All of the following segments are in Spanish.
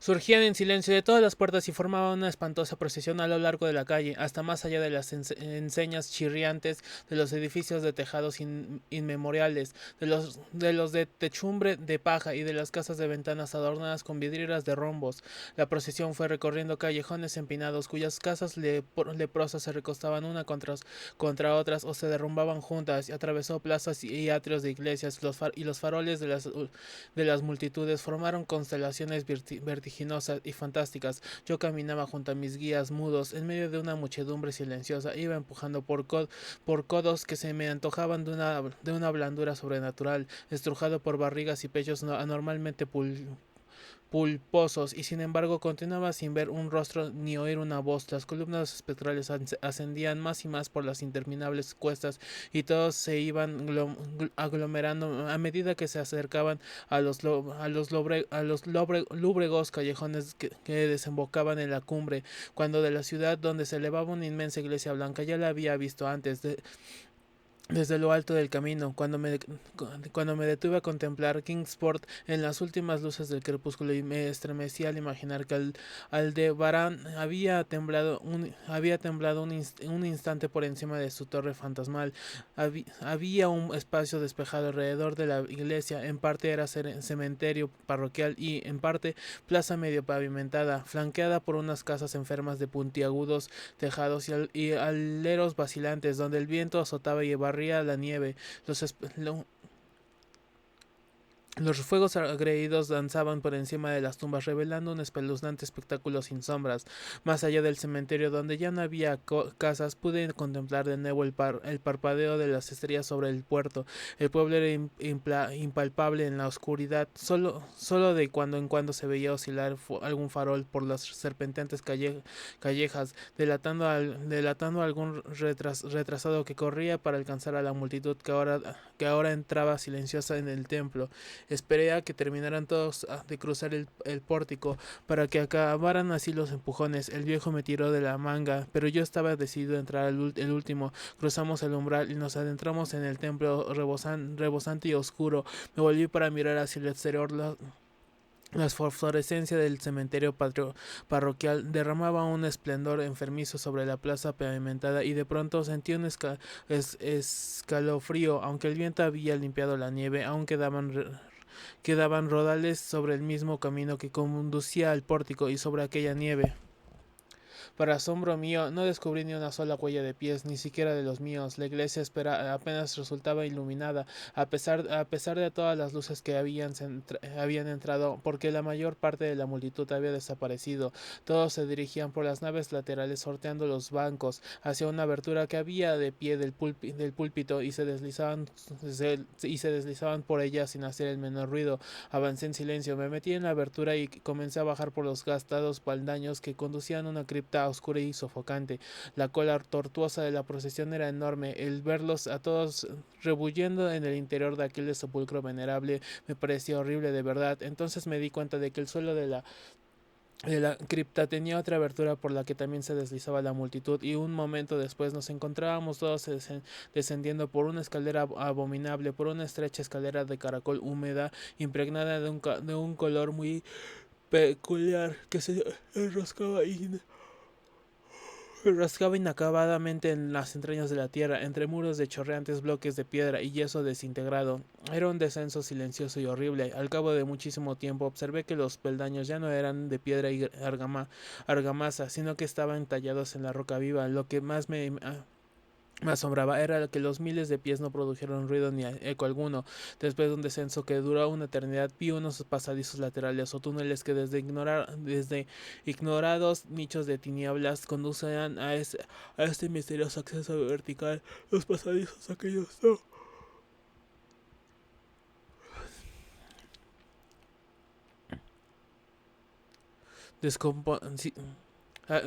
Surgían en silencio de todas las puertas y formaban una espantosa procesión a lo largo de la calle, hasta más allá de las enseñas chirriantes de los edificios de tejados inmemoriales, de los de techumbre de paja y de las casas de ventanas adornadas con vidrieras de rombos. La procesión fue recorriendo callejones empinados cuyas casas leprosas se recostaban una contra otras o se derrumbaban juntas, y atravesó plazas y atrios de iglesias, y los faroles de las multitudes formaron constelaciones vertiginosas y fantásticas. Yo caminaba junto a mis guías mudos en medio de una muchedumbre silenciosa, iba empujando por codos que se me antojaban de una blandura sobrenatural, estrujado por barrigas y pechos anormalmente pulposos, y sin embargo continuaba sin ver un rostro ni oír una voz. Las columnas espectrales ascendían más y más por las interminables cuestas, y todos se iban aglomerando a medida que se acercaban a los lúbregos callejones que desembocaban en la cumbre, cuando de la ciudad, donde se elevaba una inmensa iglesia blanca, ya la había visto antes, desde lo alto del camino, cuando me detuve a contemplar Kingsport en las últimas luces del crepúsculo, y me estremecí al imaginar que Aldebarán había temblado un instante por encima de su torre fantasmal. Había un espacio despejado alrededor de la iglesia, en parte era cementerio parroquial y en parte plaza medio pavimentada, flanqueada por unas casas enfermas de puntiagudos tejados y aleros vacilantes, donde el viento azotaba y barría la nieve. Los, los fuegos agreídos danzaban por encima de las tumbas, revelando un espeluznante espectáculo sin sombras. Más allá del cementerio, donde ya no había casas, pude contemplar de nuevo el parpadeo de las estrellas sobre el puerto. El pueblo era impalpable en la oscuridad. Solo de cuando en cuando se veía oscilar algún farol por las serpenteantes callejas, delatando algún retrasado que corría para alcanzar a la multitud que ahora entraba silenciosa en el templo. Esperé a que terminaran todos de cruzar el pórtico para que acabaran así los empujones. El viejo me tiró de la manga, pero yo estaba decidido a entrar el último. Cruzamos el umbral y nos adentramos en el templo rebosante y oscuro. Me volví para mirar hacia el exterior. La fosforescencia del cementerio parroquial derramaba un esplendor enfermizo sobre la plaza pavimentada, y de pronto sentí un escalofrío. Aunque el viento había limpiado la nieve, aún quedaban rodales sobre el mismo camino que conducía al pórtico, y sobre aquella nieve, para asombro mío, no descubrí ni una sola huella de pies, ni siquiera de los míos. La iglesia apenas resultaba iluminada, a pesar de todas las luces que habían entrado, porque la mayor parte de la multitud había desaparecido. Todos se dirigían por las naves laterales, sorteando los bancos hacia una abertura que había de pie del púlpito, y se deslizaban por ella sin hacer el menor ruido. Avancé en silencio, me metí en la abertura y comencé a bajar por los gastados peldaños que conducían a una cripta oscura y sofocante. La cola tortuosa de la procesión era enorme. El verlos a todos rebulliendo en el interior de aquel sepulcro venerable me parecía horrible de verdad. Entonces me di cuenta de que el suelo de la cripta tenía otra abertura por la que también se deslizaba la multitud, y un momento después nos encontrábamos todos descendiendo por una escalera abominable, por una estrecha escalera de caracol húmeda, impregnada de un color muy peculiar que se rascaba inacabadamente en las entrañas de la tierra, entre muros de chorreantes bloques de piedra y yeso desintegrado. Era un descenso silencioso y horrible. Al cabo de muchísimo tiempo observé que los peldaños ya no eran de piedra y argamasa, sino que estaban tallados en la roca viva. Lo que más me asombraba era que los miles de pies no produjeron ruido ni eco alguno. Después de un descenso que duró una eternidad, vi unos pasadizos laterales o túneles que desde ignorados nichos de tinieblas conducían a este misterioso acceso vertical. Los pasadizos aquellos no descompo si-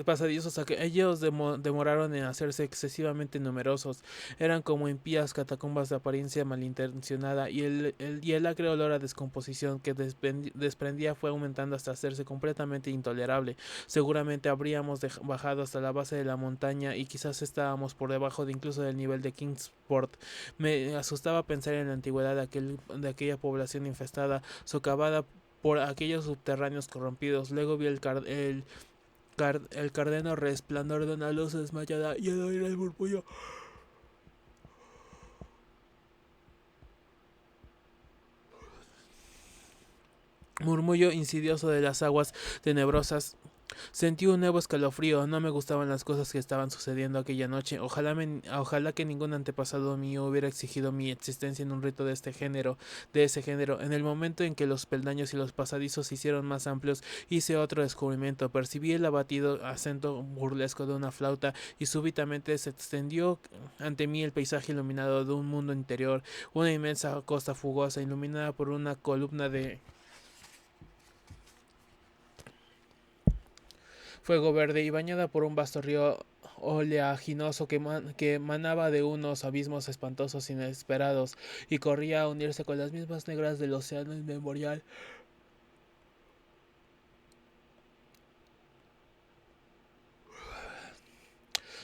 pasadizos a que ellos demoraron en hacerse excesivamente numerosos. Eran como impías catacumbas de apariencia malintencionada, y el acre olor a descomposición que desprendía fue aumentando hasta hacerse completamente intolerable. Seguramente habríamos bajado hasta la base de la montaña, y quizás estábamos por debajo incluso del nivel de Kingsport. Me asustaba pensar en la antigüedad de aquella población infestada, socavada por aquellos subterráneos corrompidos. Luego vi el cardeno resplandor de una luz desmayada y al oír el murmullo insidioso de las aguas tenebrosas. Sentí un nuevo escalofrío, no me gustaban las cosas que estaban sucediendo aquella noche. Ojalá que ningún antepasado mío hubiera exigido mi existencia en un rito de ese género. En el momento en que los peldaños y los pasadizos se hicieron más amplios, hice otro descubrimiento. Percibí el abatido acento burlesco de una flauta y súbitamente se extendió ante mí el paisaje iluminado de un mundo interior, una inmensa costa fugosa iluminada por una columna de fuego verde y bañada por un vasto río oleaginoso que manaba de unos abismos espantosos inesperados y corría a unirse con las mismas negras del océano inmemorial.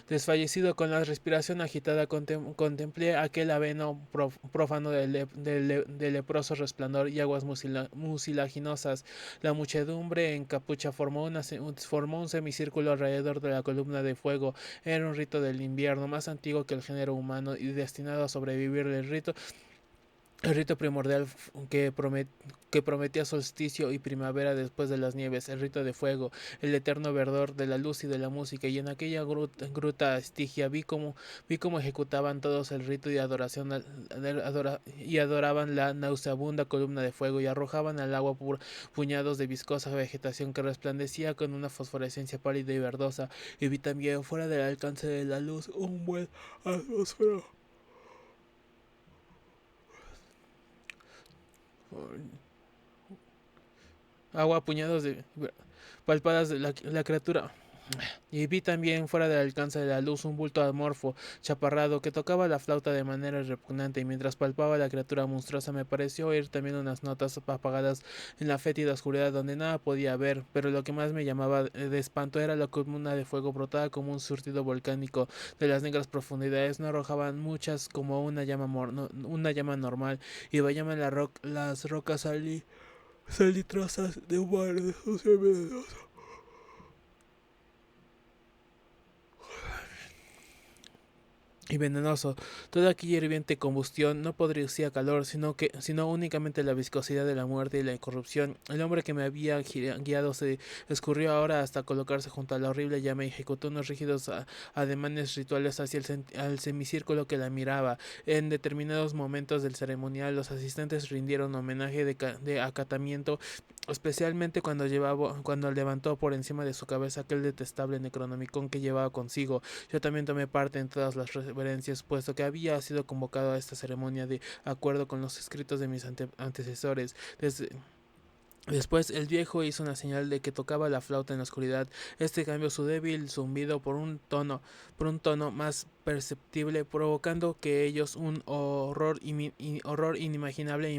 Desfallecido con la respiración agitada, contemplé aquel aveno profano de leproso resplandor y aguas mucilaginosas. La muchedumbre en capucha formó un semicírculo alrededor de la columna de fuego. Era un rito del invierno, más antiguo que el género humano y destinado a sobrevivir. El rito primordial que prometía solsticio y primavera después de las nieves, el rito de fuego, el eterno verdor de la luz y de la música, y en aquella gruta estigia vi cómo ejecutaban todos el rito y adoraban la nauseabunda columna de fuego y arrojaban al agua puñados de viscosa vegetación que resplandecía con una fosforescencia pálida y verdosa, y vi también fuera del alcance de la luz un buen atmósfero. Agua, puñados de palpadas de la criatura. Y vi también fuera del alcance de la luz un bulto amorfo, chaparrado, que tocaba la flauta de manera repugnante, y mientras palpaba la criatura monstruosa me pareció oír también unas notas apagadas en la fétida oscuridad donde nada podía ver, pero lo que más me llamaba de espanto era la columna de fuego brotada como un surtido volcánico de las negras profundidades. No arrojaban muchas como una llama normal, y veían las rocas salitrosas de un mar sucio y venenoso. Toda aquella hirviente combustión no producía calor, sino únicamente la viscosidad de la muerte y la corrupción. El hombre que me había guiado se escurrió ahora hasta colocarse junto a la horrible llama y ejecutó unos rígidos ademanes rituales hacia el semicírculo que la miraba. En determinados momentos del ceremonial, los asistentes rindieron homenaje de acatamiento, especialmente cuando levantó por encima de su cabeza aquel detestable Necronomicon que llevaba consigo. Yo también tomé parte en todas las reverencias, puesto que había sido convocado a esta ceremonia de acuerdo con los escritos de mis antecesores. Después el viejo hizo una señal de que tocaba la flauta en la oscuridad. Este cambió su débil zumbido por un tono más perceptible, provocando que ellos un horror inimaginable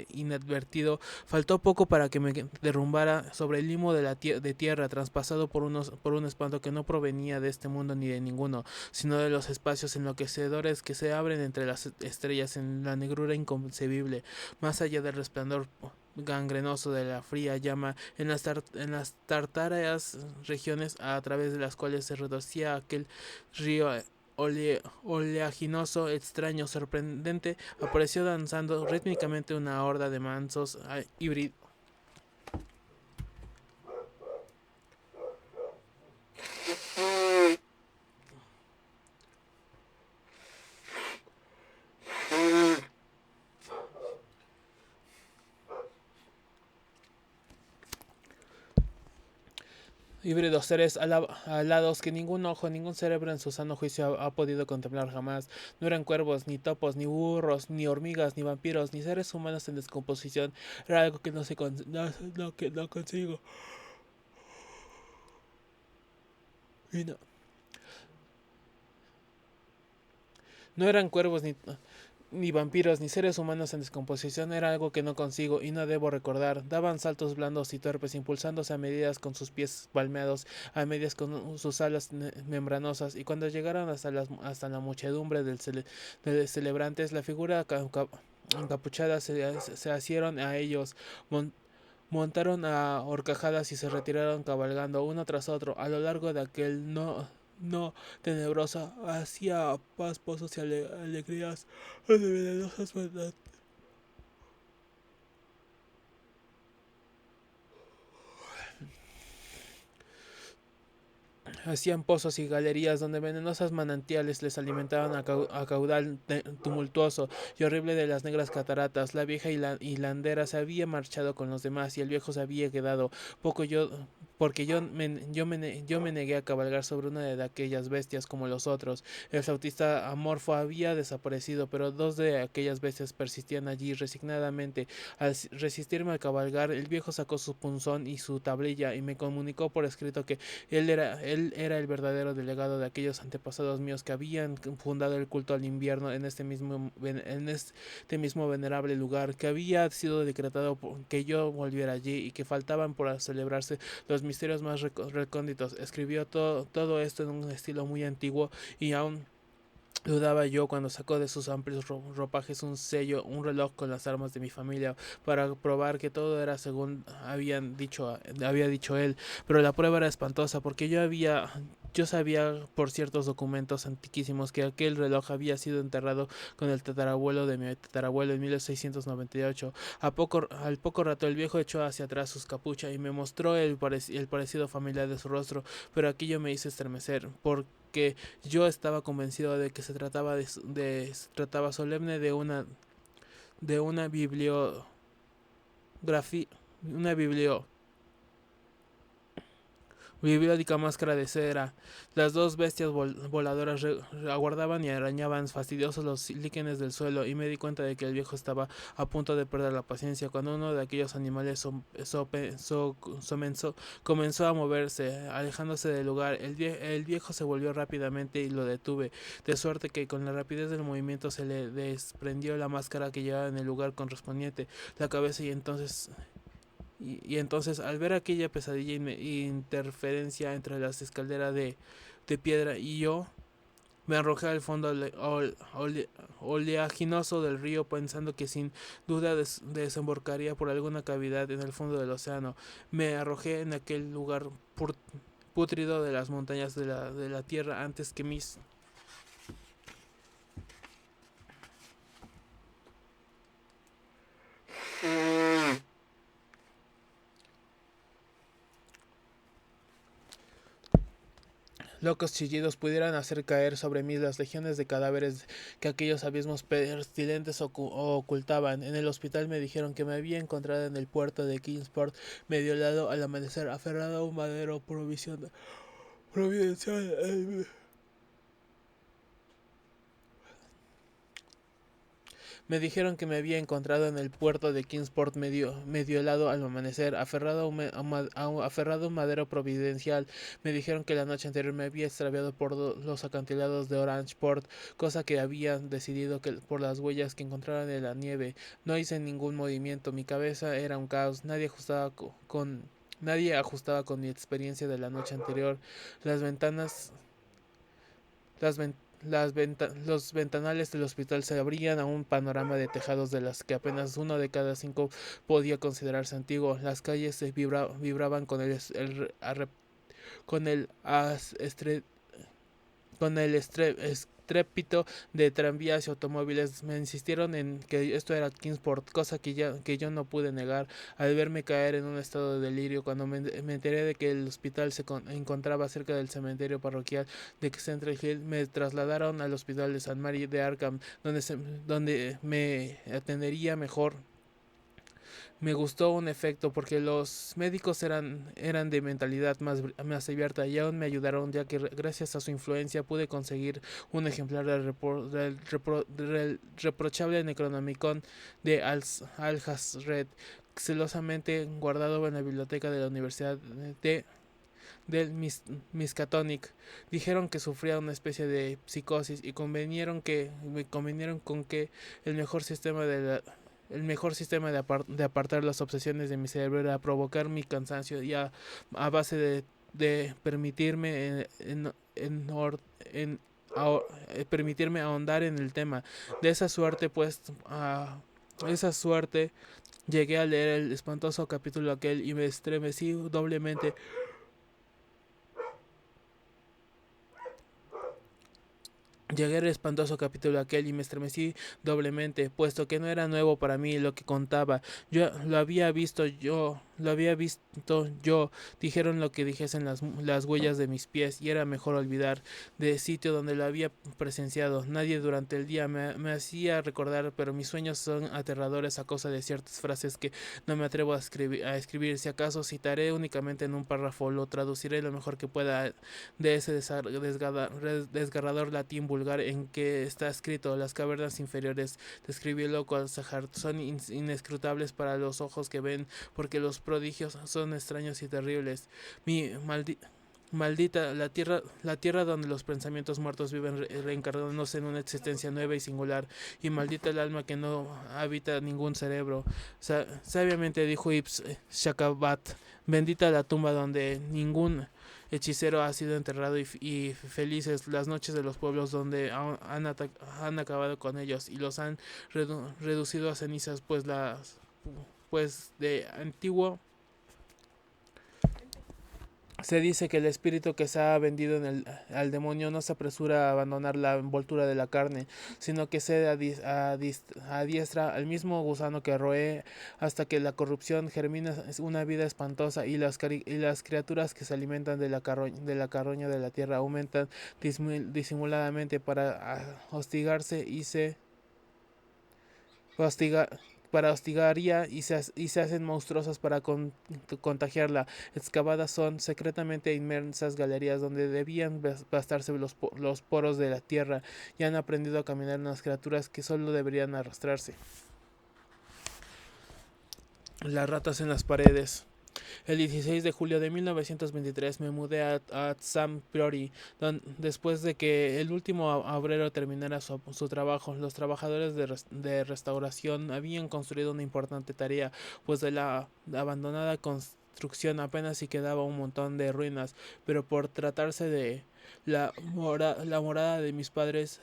inadvertido. Faltó poco para que me derrumbara sobre el limo de tierra, traspasado por un espanto que no provenía de este mundo ni de ninguno, sino de los espacios enloquecedores que se abren entre las estrellas en la negrura inconcebible, más allá del resplandor gangrenoso de la fría llama en las tartáreas regiones a través de las cuales se reducía aquel río oleaginoso, extraño, sorprendente. Apareció danzando rítmicamente una horda de mansos híbridos. Híbridos seres alados que ningún ojo, ningún cerebro en su sano juicio ha podido contemplar jamás. No eran cuervos, ni topos, ni burros, ni hormigas, ni vampiros, ni seres humanos en descomposición. Era algo que que no consigo. Y no eran cuervos, ni vampiros, ni seres humanos en descomposición. Era algo que no consigo y no debo recordar. Daban saltos blandos y torpes, impulsándose a medias con sus pies palmeados, a medias con sus alas membranosas, y cuando llegaron hasta la muchedumbre de celebrantes, la figura encapuchada se asieron a ellos, montaron a horcajadas y se retiraron cabalgando uno tras otro a lo largo de aquel no tenebrosa, hacía paz, pozos y alegrías de venenosas verdad. Hacían pozos y galerías donde venenosas manantiales les alimentaban a caudal tumultuoso y horrible de las negras cataratas. La vieja hilandera se había marchado con los demás y el viejo se había quedado. Poco yo, porque yo me negué a cabalgar sobre una de aquellas bestias como los otros. El flautista amorfo había desaparecido, pero dos de aquellas bestias persistían allí resignadamente. Al resistirme al cabalgar, el viejo sacó su punzón y su tablilla y me comunicó por escrito que él era el verdadero delegado de aquellos antepasados míos que habían fundado el culto al invierno en este mismo venerable lugar, que había sido decretado que yo volviera allí y que faltaban por celebrarse los misterios más recónditos. Escribió todo esto en un estilo muy antiguo y aún dudaba yo cuando sacó de sus amplios ropajes un sello, un reloj con las armas de mi familia para probar que todo era según había dicho él, pero la prueba era espantosa porque yo sabía por ciertos documentos antiquísimos que aquel reloj había sido enterrado con el tatarabuelo de mi tatarabuelo en 1698. Al poco rato el viejo echó hacia atrás sus capuchas y me mostró el parecido familiar de su rostro, pero aquello me hizo estremecer porque yo estaba convencido de que se trataba solemne de bibliografía, una bibliótica máscara de cera. Las dos bestias voladoras aguardaban y arañaban fastidiosos los líquenes del suelo y me di cuenta de que el viejo estaba a punto de perder la paciencia cuando uno de aquellos animales comenzó a moverse, alejándose del lugar. El viejo se volvió rápidamente y lo detuve, de suerte que con la rapidez del movimiento se le desprendió la máscara que llevaba en el lugar correspondiente, la cabeza y entonces al ver aquella pesadilla interferencia entre las escaleras de piedra y yo, me arrojé al fondo oleaginoso del río pensando que sin duda desembocaría por alguna cavidad en el fondo del océano. Me arrojé en aquel lugar pútrido de las montañas de la tierra antes que mis locos chillidos pudieran hacer caer sobre mí las legiones de cadáveres que aquellos abismos pestilentes ocultaban. En el hospital me dijeron que me había encontrado en el puerto de Kingsport, medio helado al amanecer, aferrado a un madero providencial. Me dijeron que me había encontrado en el puerto de Kingsport medio helado al amanecer, aferrado a un madero providencial. Me dijeron que la noche anterior me había extraviado por los acantilados de Orangeport, cosa que habían decidido que por las huellas que encontraran en la nieve. No hice ningún movimiento, mi cabeza era un caos, nadie ajustaba con mi experiencia de la noche anterior. Las ventanas las, ven- los ventanales del hospital se abrían a un panorama de tejados de las que apenas uno de cada cinco podía considerarse antiguo. Las calles se vibraban con el estrépito de tranvías y automóviles. Me insistieron en que esto era Kingsport, cosa que yo no pude negar al verme caer en un estado de delirio cuando me enteré de que el hospital encontraba cerca del cementerio parroquial de Central Hill. Me trasladaron al hospital de San Mary de Arkham, donde me atendería mejor. Me gustó un efecto porque los médicos eran de mentalidad más abierta y aún me ayudaron ya que gracias a su influencia pude conseguir un ejemplar del reprochable Necronomicon de Alhazred, celosamente guardado en la biblioteca de la Universidad del Miskatonic. Dijeron que sufría una especie de psicosis y me convinieron con que el mejor sistema el mejor sistema de apartar las obsesiones de mi cerebro era provocar mi cansancio y a base de en- permitirme ahondar en el tema. De esa suerte, pues, esa suerte Llegué a leer el espantoso capítulo aquel y me estremecí doblemente. Llegué al espantoso capítulo aquel y me estremecí doblemente, puesto que no era nuevo para mí lo que contaba. Yo lo había visto yo, dijeron lo que dijesen las huellas de mis pies, y era mejor olvidar de sitio donde lo había presenciado. Nadie durante el día me hacía recordar, pero mis sueños son aterradores a causa de ciertas frases que no me atrevo a escribir. Si acaso citaré únicamente en un párrafo, lo traduciré lo mejor que pueda de ese desgarrador latín vulgar en que está escrito: las cavernas inferiores, describió el loco al Sahar, son inescrutables para los ojos que ven, porque los prodigios son extraños y terribles. Mi maldita la tierra donde los pensamientos muertos viven reencarnándose en una existencia nueva y singular, y maldita el alma que no habita ningún cerebro. Sabiamente dijo Ibs Shakabat, bendita la tumba donde ningún hechicero ha sido enterrado, y felices las noches de los pueblos donde han acabado con ellos y los han reducido a cenizas, pues de antiguo se dice que el espíritu que se ha vendido al demonio no se apresura a abandonar la envoltura de la carne, sino que se adiestra al mismo gusano que roe hasta que la corrupción germina una vida espantosa, y las criaturas que se alimentan de la carroña de la tierra aumentan disimuladamente para hostigarse hostiga- hostigaría, y se hacen monstruosas para contagiarla. Excavadas son secretamente inmensas galerías donde debían bastarse los poros de la tierra, y han aprendido a caminar unas criaturas que solo deberían arrastrarse. Las ratas en las paredes. El 16 de julio de 1923 me mudé a Sam Priory, después de que el último obrero terminara su trabajo. Los trabajadores de restauración habían construido una importante tarea, pues de la abandonada construcción apenas si quedaba un montón de ruinas, pero por tratarse de la morada de mis padres,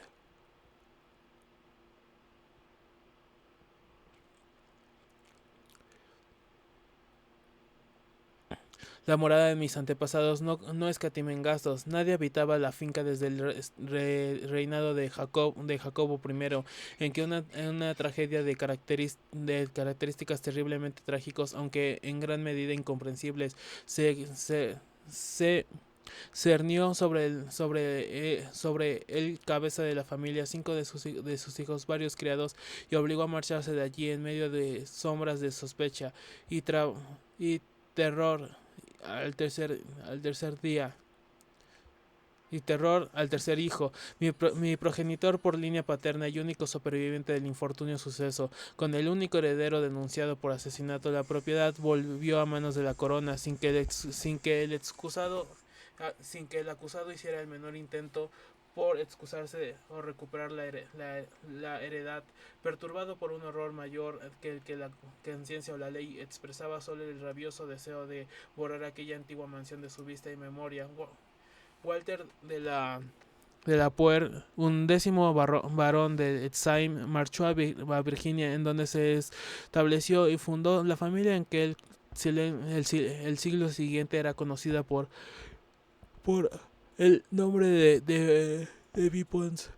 la morada de mis antepasados, no escatimé gastos. Nadie habitaba la finca desde el reinado de Jacobo I, en una tragedia de características terriblemente trágicos, aunque en gran medida incomprensibles, se cernió sobre el cabeza de la familia, cinco de sus hijos, varios criados, y obligó a marcharse de allí en medio de sombras de sospecha y terror al tercer día. Y terror al tercer hijo, mi progenitor por línea paterna y único superviviente del infortunio suceso, con el único heredero denunciado por asesinato. La propiedad volvió a manos de la corona, sin que el acusado hiciera el menor intento por excusarse o recuperar la heredad. Perturbado por un horror mayor que el que la conciencia o la ley expresaba, solo el rabioso deseo de borrar aquella antigua mansión de su vista y memoria. Walter de la Puer, un décimo varón de Etzaim, marchó a Virginia, en donde se estableció y fundó la familia en que el siglo siguiente era conocida por el nombre de Vipons.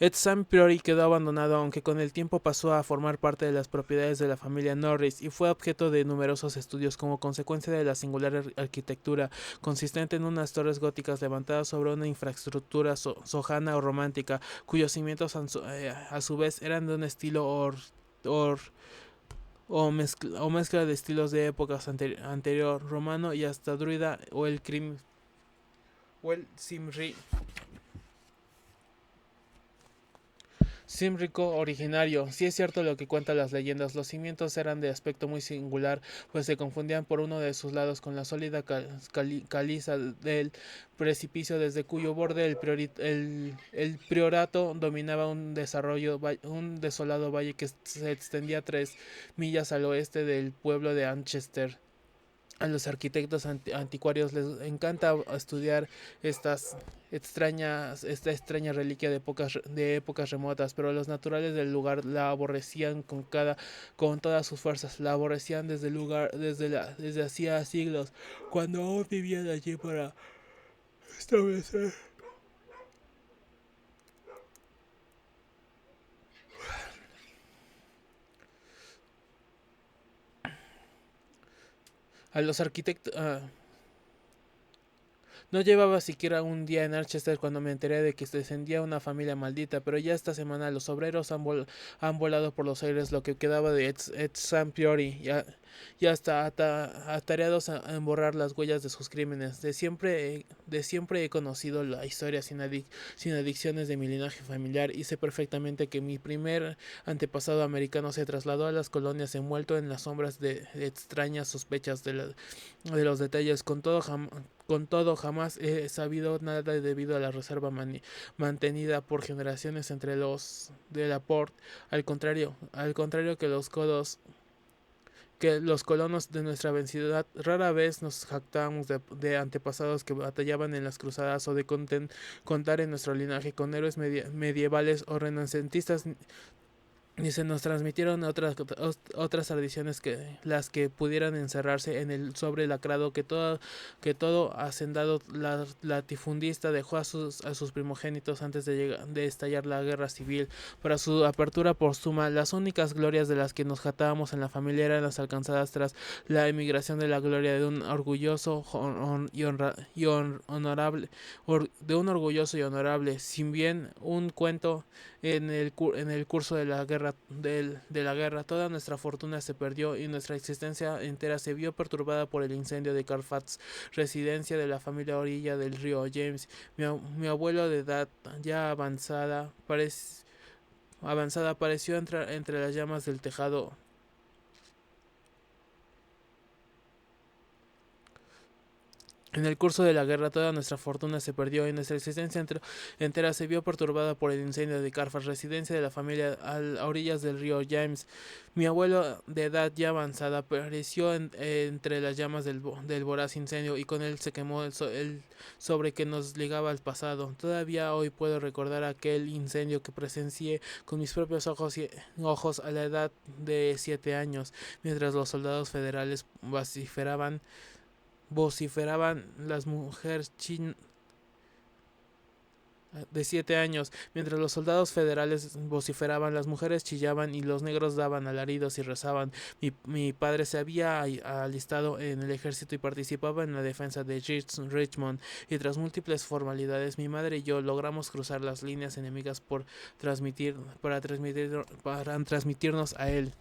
Epsom Priory quedó abandonado, aunque con el tiempo pasó a formar parte de las propiedades de la familia Norris, y fue objeto de numerosos estudios como consecuencia de la singular arquitectura, consistente en unas torres góticas levantadas sobre una infraestructura sojana o romántica, cuyos cimientos a su vez eran de un estilo or- o mezcla de estilos de épocas anterior, romano y hasta druida, o el Simri. Címrico originario. Si es cierto lo que cuentan las leyendas, los cimientos eran de aspecto muy singular, pues se confundían por uno de sus lados con la sólida caliza del precipicio, desde cuyo borde el priorato dominaba un desolado valle que se extendía 3 millas al oeste del pueblo de Anchester. A los arquitectos anticuarios les encanta estudiar esta extraña reliquia de épocas remotas, pero los naturales del lugar la aborrecían con todas sus fuerzas, la aborrecían desde el lugar, desde hacía siglos, cuando aún vivían allí para establecer. A los arquitectos, no llevaba siquiera un día en Archester cuando me enteré de que descendía una familia maldita, pero ya esta semana los obreros han volado por los aires lo que quedaba de Ed San Priori, ya está atareados en borrar las huellas de sus crímenes. De siempre he conocido la historia sin adicciones de mi linaje familiar y sé perfectamente que mi primer antepasado americano se trasladó a las colonias envuelto en las sombras de extrañas sospechas de los detalles. Con todo, jamás he sabido nada debido a la reserva mantenida por generaciones entre los de Laporte. Al contrario que los colonos de nuestra vecindad, rara vez nos jactamos de antepasados que batallaban en las cruzadas o de contar en nuestro linaje con héroes medievales o renacentistas, ni se nos transmitieron otras tradiciones que las que pudieran encerrarse en el sobre lacrado que todo hacendado latifundista dejó a sus primogénitos antes de estallar la guerra civil. Para su apertura póstuma, las únicas glorias de las que nos jatábamos en la familia eran las alcanzadas tras la emigración de la gloria de un orgulloso honorable, de un orgulloso y honorable, sin bien un cuento en el curso de la guerra, toda nuestra fortuna se perdió y nuestra existencia entera se vio perturbada por el incendio de Carfax, residencia de la familia a orilla del río James. Mi abuelo de edad ya avanzada apareció entre las llamas del tejado. En el curso de la guerra toda nuestra fortuna se perdió y nuestra existencia entera se vio perturbada por el incendio de Carfax, residencia de la familia a orillas del río James. Mi abuelo de edad ya avanzada apareció entre las llamas del voraz incendio y con él se quemó el sobre que nos ligaba al pasado. Todavía hoy puedo recordar aquel incendio que presencié con mis propios ojos a la edad de 7 años, mientras los soldados federales vociferaban las mujeres de 7 años, mientras los soldados federales vociferaban, las mujeres chillaban y los negros daban alaridos y rezaban. Mi padre se había alistado en el ejército y participaba en la defensa de Richmond, y tras múltiples formalidades, mi madre y yo logramos cruzar las líneas enemigas para transmitirnos a él.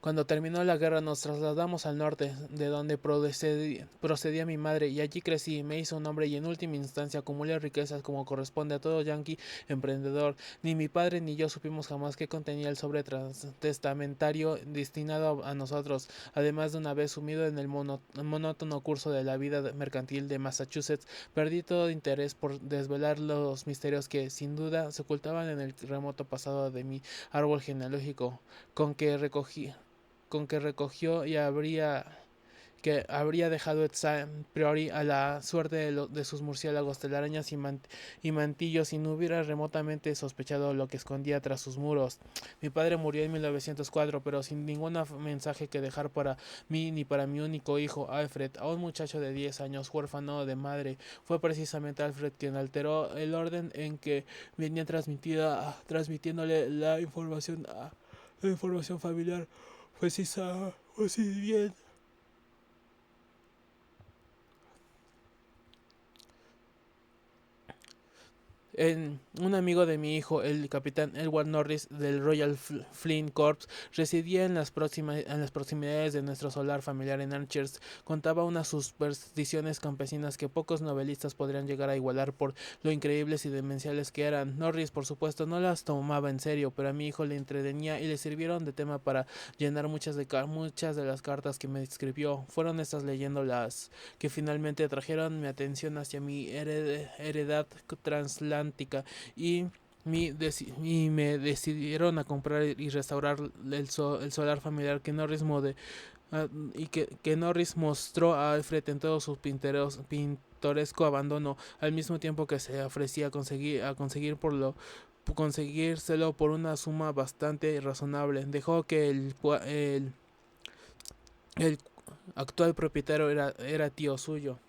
Cuando terminó la guerra nos trasladamos al norte, de donde procedía mi madre, y allí crecí, me hizo un hombre y en última instancia acumulé riquezas como corresponde a todo yanqui emprendedor. Ni mi padre ni yo supimos jamás qué contenía el sobre testamentario destinado a nosotros, además de una vez sumido en el monótono curso de la vida mercantil de Massachusetts, perdí todo interés por desvelar los misterios que, sin duda, se ocultaban en el remoto pasado de mi árbol genealógico, con que recogió y habría dejado San Priori a la suerte de sus murciélagos, telarañas y mantillos, y no hubiera remotamente sospechado lo que escondía tras sus muros. Mi padre murió en 1904, pero sin ningún mensaje que dejar para mí ni para mi único hijo, Alfred, a un muchacho de 10 años, huérfano de madre. Fue precisamente Alfred quien alteró el orden en que venía transmitiéndole la información familiar. Pues sí, bien. Un amigo de mi hijo, el capitán Edward Norris del Royal Flying Corps, residía en las proximidades de nuestro solar familiar en Archers. Contaba unas supersticiones campesinas que pocos novelistas podrían llegar a igualar por lo increíbles y demenciales que eran. Norris, por supuesto, no las tomaba en serio, pero a mi hijo le entretenía y le sirvieron de tema para llenar muchas de las cartas que me escribió. Fueron estas leyendo las que finalmente atrajeron mi atención hacia mi heredad transatlántica y me decidieron a comprar y restaurar el solar familiar que que Norris mostró a Alfred en todo su pintoresco abandono, al mismo tiempo que se ofrecía conseguírselo por una suma bastante razonable. Dejó que el actual propietario era tío suyo.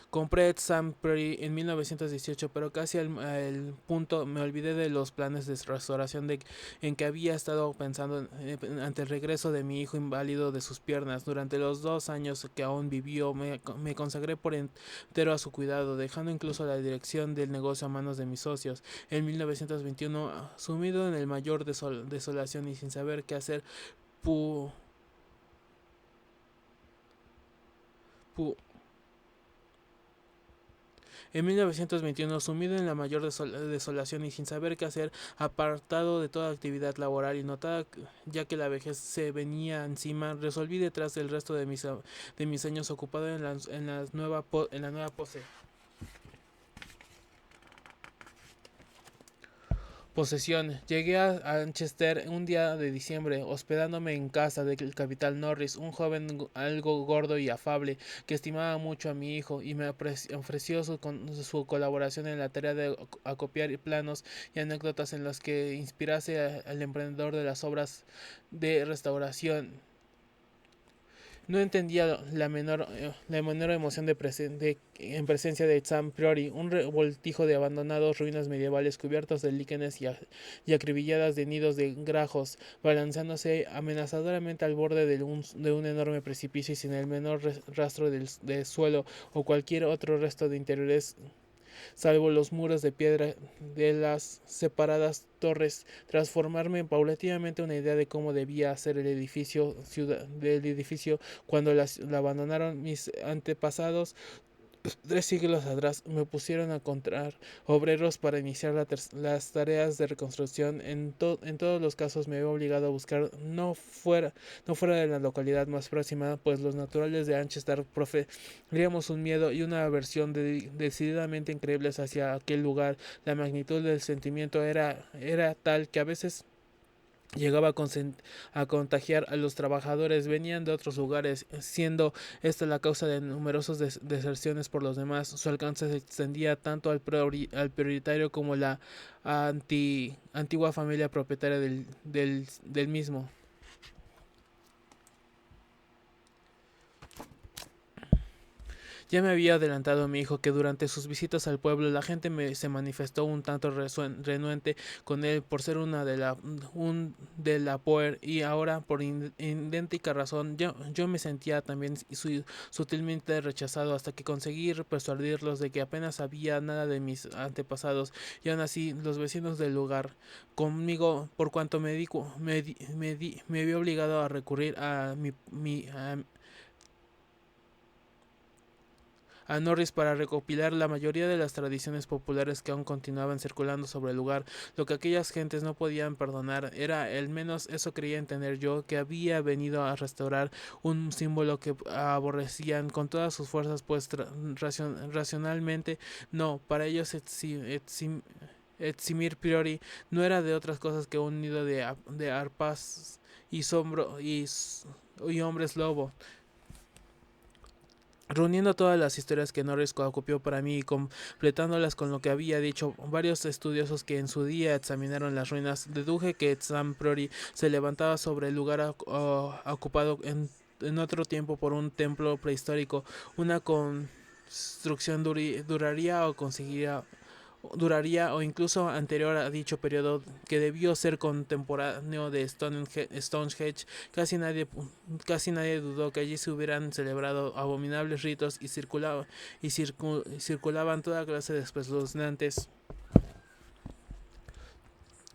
Compré Sam Prairie en 1918, pero casi al punto me olvidé de los planes de restauración en que había estado pensando ante el regreso de mi hijo inválido de sus piernas. Durante los 2 años que aún vivió, me consagré por entero a su cuidado, dejando incluso la dirección del negocio a manos de mis socios. En 1921, sumido en el mayor desolación y sin saber qué hacer, pu, pu, En 1921, sumido en la mayor desolación y sin saber qué hacer, apartado de toda actividad laboral y notada ya que la vejez se venía encima, resolví detrás del resto de mis años ocupado en la nueva pose. Posesión. Llegué a Manchester un día de diciembre, hospedándome en casa del capitán Norris, un joven algo gordo y afable, que estimaba mucho a mi hijo y me ofreció su colaboración en la tarea de acopiar planos y anécdotas en las que inspirase al emprendedor de las obras de restauración. No entendía la menor emoción en presencia de Sam Prairie, un revoltijo de abandonados ruinas medievales cubiertas de líquenes y acribilladas de nidos de grajos, balanzándose amenazadoramente al borde de un enorme precipicio y sin el menor rastro de suelo o cualquier otro resto de interiores salvo los muros de piedra de las separadas torres, transformarme paulatinamente una idea de cómo debía ser del edificio cuando la abandonaron mis antepasados 3 siglos atrás. Me pusieron a encontrar obreros para iniciar las tareas de reconstrucción. En todos los casos me veo obligado a buscar no fuera de la localidad más próxima, pues los naturales de Manchester proferíamos un miedo y una aversión decididamente increíbles hacia aquel lugar. La magnitud del sentimiento era tal que a veces llegaba a contagiar a los trabajadores. Venían de otros lugares, siendo esta la causa de numerosas deserciones por los demás. Su alcance se extendía tanto al prioritario como la antigua familia propietaria del mismo. Ya me había adelantado a mi hijo que durante sus visitas al pueblo la gente se manifestó un tanto renuente con él por ser un de la Poer, y ahora por idéntica razón yo me sentía también sutilmente rechazado, hasta que conseguí persuadirlos de que apenas sabía nada de mis antepasados, y aún así los vecinos del lugar conmigo, por cuanto me vi obligado a recurrir a Norris para recopilar la mayoría de las tradiciones populares que aún continuaban circulando sobre el lugar. Lo que aquellas gentes no podían perdonar era, al menos eso creía entender yo, que había venido a restaurar un símbolo que aborrecían con todas sus fuerzas, pues racionalmente no. Para ellos Eximir Priori no era de otras cosas que un nido de arpas y hombres lobo. Reuniendo todas las historias que Norris acopió para mí y completándolas con lo que había dicho varios estudiosos que en su día examinaron las ruinas, deduje que Sam Prairie se levantaba sobre el lugar ocupado en otro tiempo por un templo prehistórico. Una construcción duraría o incluso anterior a dicho periodo, que debió ser contemporáneo de Stonehenge. Casi nadie dudó que allí se hubieran celebrado abominables ritos y circulaban toda clase de espeluznantes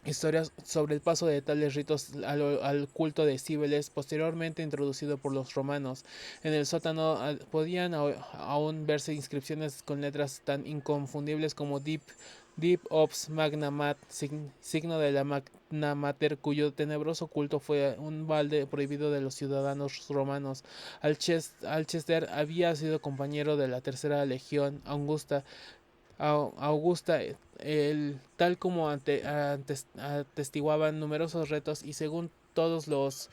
historias sobre el paso de tales ritos al culto de Cibeles, posteriormente introducido por los romanos. En el sótano podían aún verse inscripciones con letras tan inconfundibles como Deep Ops Magna signo de la Magna Mater, cuyo tenebroso culto fue un balde prohibido de los ciudadanos romanos. Alcester había sido compañero de la Tercera Legión Augusta, tal como atestiguaban numerosos retos y según todos los